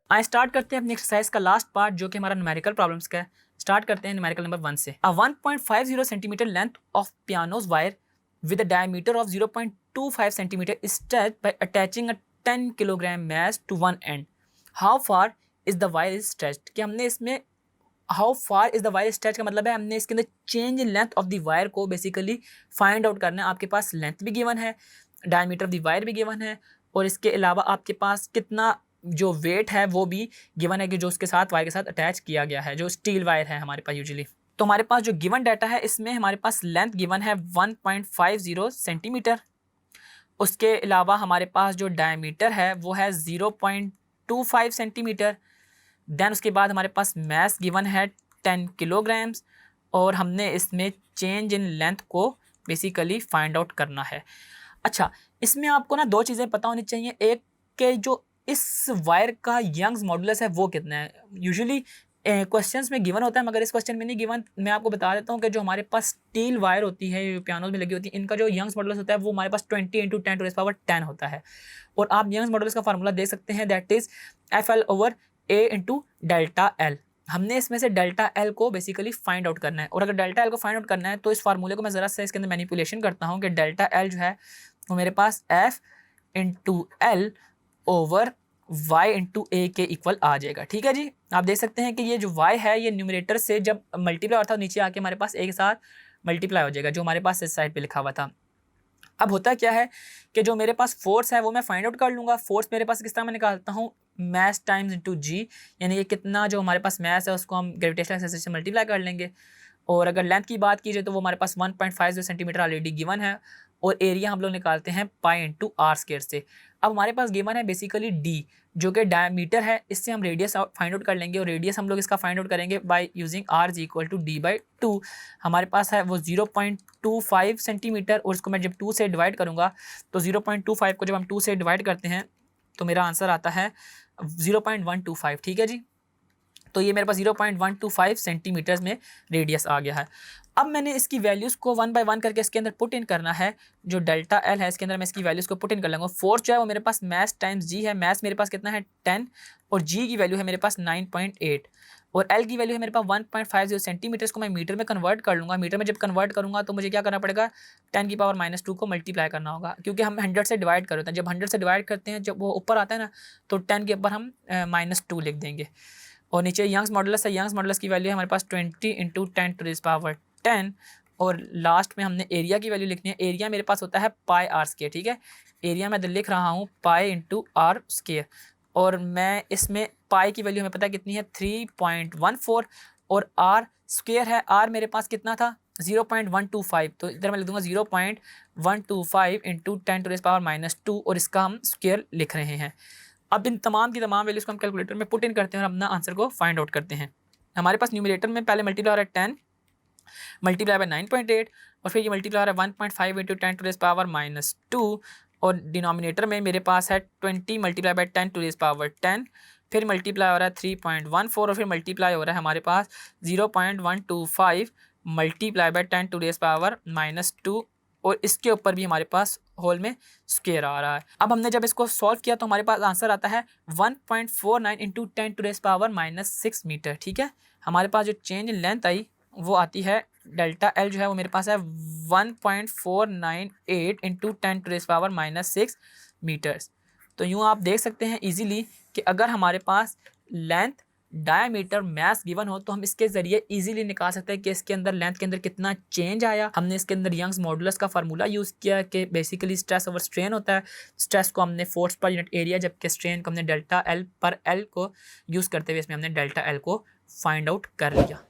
आइए स्टार्ट करते हैं अपनी एक्सरसाइज का लास्ट पार्ट जो कि हमारा न्यूमेरिकल प्रॉब्लम्स का है। स्टार्ट करते हैं न्यूमेरिकल नंबर 1 से। अ 1.50 centimetre length of pianos wire with a diameter of 0.25 centimeter is stretched by attaching a 10 kilogram mass to one end. How far is the wire is stretched? कि हमने इसमें how far is the wire stretch का मतलब है हमने इसके अंदर change in length of the wire को बेसिकली फाइंड आउट करना है। आपके पास लेंथ भी गिवन है, डायमीटर ऑफ द वायर भी गिवन है और इसके अलावा आपके पास कितना जो वेट है वो भी गिवन है कि जो उसके साथ वायर के साथ अटैच किया गया है, जो स्टील वायर है हमारे पास यूजुअली। तो हमारे पास जो गिवन डाटा है इसमें हमारे पास लेंथ गिवन है 1.50 सेंटीमीटर। उसके अलावा हमारे पास जो डायमीटर है वो है 0.25 सेंटीमीटर। देन उसके बाद हमारे पास मैस गिवन है 10 किलोग्राम्स और हमने इसमें चेंज इन लेंथ को बेसिकली फाइंड आउट करना है। अच्छा, इसमें आपको ना दो चीज़ें पता होनी चाहिए। एक के जो इस वायर का यंग्स मॉडुलस है वो कितना है। यूजुअली क्वेश्चंस में गिवन होता है मगर इस क्वेश्चन में नहीं गिवन। मैं आपको बता देता हूँ कि जो हमारे पास स्टील वायर होती है पियानोज में लगी होती है इनका जो यंग्स मॉडुलस होता है वो हमारे पास 20 × 10⁻10 होता है। और आप यंग्स मॉडुलस का फार्मूला देख सकते हैं, that is FL/A × delta L. हमने इसमें से डेल्टा एल को बेसिकली फाइंड आउट करना है और अगर डेल्टा एल को फाइंड आउट करना है तो इस फार्मूले को मैं ज़रा सा इसके अंदर मैनिपुलेशन करता हूँ कि डेल्टा एल जो है वो मेरे पास F × L/y × A के इक्वल आ जाएगा। ठीक है जी, आप देख सकते हैं कि ये जो y है ये न्यूमरेटर से जब मल्टीप्लाई होता है नीचे आके हमारे पास A के साथ मल्टीप्लाई हो जाएगा जो हमारे पास इस साइड पे लिखा हुआ था। अब होता क्या है कि जो मेरे पास फोर्स है वो मैं फाइंड आउट कर लूँगा। फोर्स मेरे पास किस तरह मैं निकालता हूँ, मैस टाइम्स इंटू जी, यानी कि कितना जो हमारे पास मैस है उसको हम ग्रेविटेशनल एक्सेलरेशन से मल्टीप्लाई कर लेंगे। और अगर लेंथ की बात की जाए तो वो हमारे पास 1.50 सेंटीमीटर ऑलरेडी गिवन है और एरिया हम लोग निकालते हैं पाई × r² से। अब हमारे पास गिवन है बेसिकली d जो कि डायमीटर है, इससे हम रेडियस फाइंड आउट कर लेंगे और रेडियस हम लोग इसका फाइंड आउट करेंगे बाय यूजिंग r = d/2। हमारे पास है वो 0.25 सेंटीमीटर और इसको मैं जब 2 से डिवाइड करूँगा तो 0.25 को जब हम 2 से डिवाइड करते हैं तो मेरा आंसर आता है 0.125। ठीक है जी, तो ये मेरे पास 0.125 सेंटीमीटर्स में रेडियस आ गया है। अब मैंने इसकी वैल्यूज़ को 1 बाय 1 करके इसके अंदर पुट इन करना है। जो डेल्टा एल है इसके अंदर मैं इसकी वैल्यूज़ को पुट इन कर लूँगा। फोर्स जो है वो मेरे पास मैस टाइम्स जी है। मैस मेरे पास कितना है 10 और जी की वैल्यू है मेरे पास 9.8 और एल की वैल्यू है मेरे पास 1.50 सेंटीमीटर्स को मैं मीटर में कन्वर्ट कर लूँगा। मीटर में जब कन्वर्ट करूँगा तो मुझे क्या करना पड़ेगा, 10⁻⁻2 को मल्टीप्लाई करना होगा क्योंकि हम 100 से डिवाइड करते हैं। जब 100 से डिवाइड करते हैं जब वो ऊपर आता है ना तो 10 के ऊपर हम -2 लिख देंगे। और नीचे यंग्स मॉडुलस है, यंग्स मॉडुलस की वैल्यू है हमारे पास 20 × 10⁻10 और लास्ट में हमने एरिया की वैल्यू लिखनी है। एरिया मेरे पास होता है पाई r²। ठीक है, एरिया मैं लिख रहा हूँ पाई × r² और मैं इसमें पाई की वैल्यू हमें पता है कितनी है 3.14 और r² है, r मेरे पास कितना था 0.125, तो इधर मैं लिख दूंगा 0.125 × 10⁻2 और इसका हम स्क्वायर लिख रहे हैं। अब इन तमाम की तमाम वैल्यूज़ को हम कैलकुलेटर में पुट इन करते हैं और अपना आंसर को फाइंड आउट करते हैं। हमारे पास न्यूमरेटर में पहले मल्टीप्लाई हो रहा है 10 मल्टीप्लाई बाय 9.8 और फिर ये मल्टीप्लाई हो रहा है 1.5 × 10⁻2 और डिनोमिनेटर में मेरे पास है 20 मल्टीप्लाई बाय 10⁻10 फिर मल्टीप्लाई हो रहा है 3.14 और फिर मल्टीप्लाई हो रहा है हमारे पास 0.125 मल्टीप्लाई बाय 10⁻2 और इसके ऊपर भी हमारे पास होल में स्क्वायर आ रहा है। अब हमने जब इसको सॉल्व किया तो हमारे पास आंसर आता है 1.49 × 10⁻6 मीटर। ठीक है, हमारे पास जो चेंज इन लेंथ आई वो आती है डेल्टा एल जो है वो मेरे पास है 1.498 × 10⁻6 मीटर्स। तो यूँ आप देख सकते हैं इजीली कि अगर हमारे पास लेंथ, डायमीटर, मैस गिवन हो तो हम इसके ज़रिए इजीली निकाल सकते हैं कि इसके अंदर लेंथ के अंदर कितना चेंज आया। हमने इसके अंदर यंग्स मॉडुलस का फार्मूला यूज़ किया कि बेसिकली स्ट्रेस ओवर स्ट्रेन होता है। स्ट्रेस को हमने फोर्स पर यूनिट एरिया, जबकि स्ट्रेन को हमने डेल्टा एल पर एल को यूज़ करते हुए इसमें हमने डेल्टा एल को फाइंड आउट कर लिया।